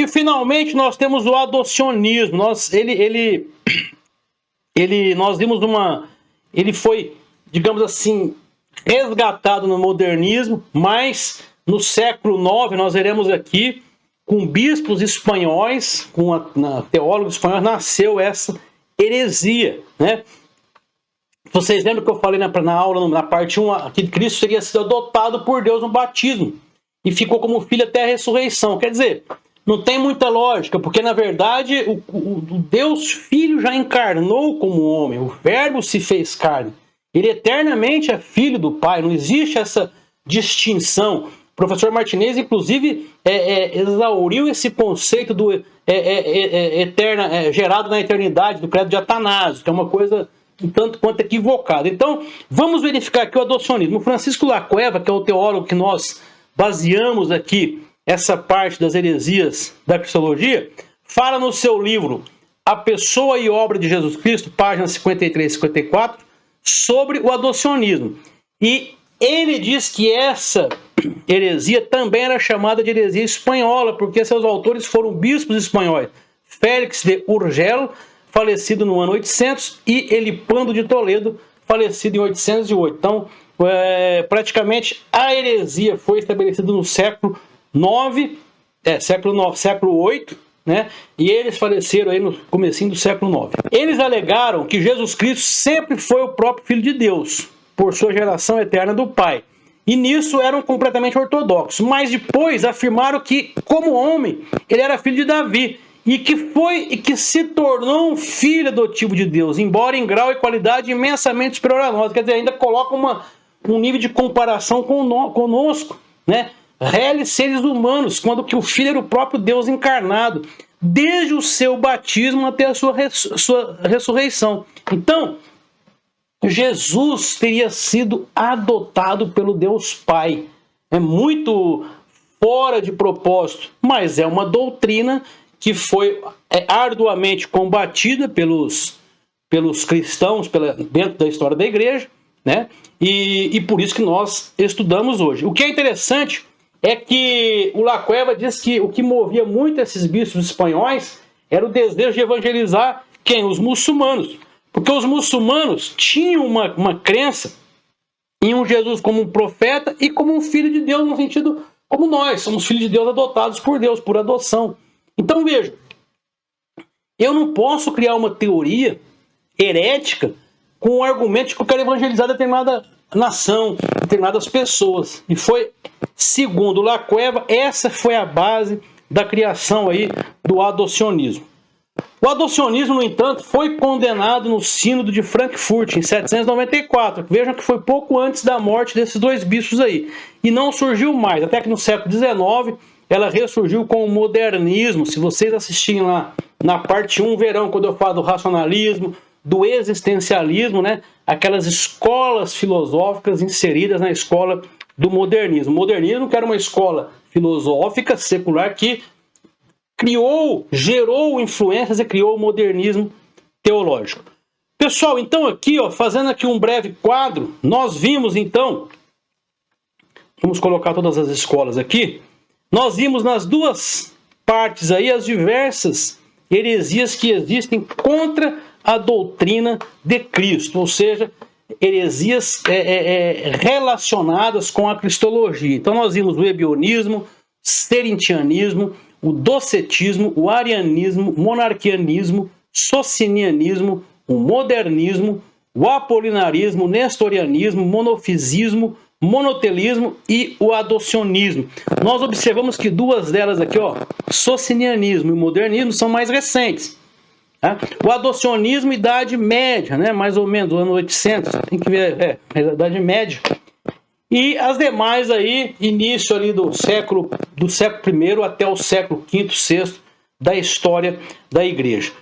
E finalmente nós temos o adocionismo. Nós vimos ele foi, digamos assim, resgatado no modernismo, mas no século IX nós veremos aqui, com bispos espanhóis, teólogos espanhóis, nasceu essa heresia, né? Vocês lembram que eu falei na aula, na parte 1, que Cristo teria sido adotado por Deus no batismo e ficou como filho até a ressurreição. Quer dizer, não tem muita lógica, porque na verdade o Deus Filho já encarnou como homem, o Verbo se fez carne. Ele eternamente é filho do Pai, não existe essa distinção. O professor Martinez, inclusive, exauriu esse conceito do gerado na eternidade, do credo de Atanásio, que é uma coisa um tanto quanto equivocada. Então, vamos verificar aqui o adocionismo. O Francisco Lacueva, que é o teólogo que nós baseamos aqui essa parte das heresias da cristologia, fala no seu livro A Pessoa e Obra de Jesus Cristo, páginas 53 e 54, sobre o adocionismo. E ele diz que essa heresia também era chamada de heresia espanhola, porque seus autores foram bispos espanhóis, Félix de Urgel, falecido no ano 800, e Elipando de Toledo, falecido em 808. Então, praticamente a heresia foi estabelecida no século IX, século VIII, né? E eles faleceram aí no comecinho do século IX. Eles alegaram que Jesus Cristo sempre foi o próprio Filho de Deus, por sua geração eterna do Pai. E nisso eram completamente ortodoxos. Mas depois afirmaram que, como homem, ele era filho de Davi. E que se tornou um filho adotivo de Deus, embora em grau e qualidade imensamente superior a nós. Quer dizer, ainda coloca um nível de comparação conosco, né? Réis seres humanos, quando que o Filho era o próprio Deus encarnado, desde o seu batismo até a sua ressurreição. Então, Jesus teria sido adotado pelo Deus Pai. É muito fora de propósito, mas é uma doutrina que foi arduamente combatida pelos cristãos dentro da história da igreja, né? E por isso que nós estudamos hoje. O que é interessante é que o Lacueva diz que o que movia muito esses bispos espanhóis era o desejo de evangelizar quem? Os muçulmanos. Porque os muçulmanos tinham uma crença em um Jesus como um profeta e como um filho de Deus, no sentido como nós, somos filhos de Deus adotados por Deus, por adoção. Então veja, eu não posso criar uma teoria herética com o argumento de que eu quero evangelizar determinada nação, determinadas pessoas. E foi, segundo Lacueva, essa foi a base da criação aí do adocionismo. O adocionismo, no entanto, foi condenado no Sínodo de Frankfurt, em 794. Vejam que foi pouco antes da morte desses dois bispos aí. E não surgiu mais, até que no século XIX ela ressurgiu com o modernismo. Se vocês assistirem lá na parte 1, verão quando eu falo do racionalismo, do existencialismo, né? Aquelas escolas filosóficas inseridas na escola do modernismo. O modernismo, que era uma escola filosófica secular que gerou influências e criou o modernismo teológico. Pessoal, então aqui, fazendo aqui um breve quadro, nós vimos então, vamos colocar todas as escolas aqui, nós vimos nas duas partes aí as diversas heresias que existem contra a doutrina de Cristo, ou seja, heresias relacionadas com a cristologia. Então nós vimos o ebionismo, serintianismo, o docetismo, o arianismo, monarquianismo, socinianismo, o modernismo, o apolinarismo, o nestorianismo, monofisismo, monotelismo e o adocionismo. Nós observamos que duas delas aqui, socinianismo e modernismo, são mais recentes. Tá? O adocionismo, Idade Média, né? Mais ou menos, ano 800, tem que ver, Idade Média. E as demais aí, início ali do século I até o século V, VI da história da igreja.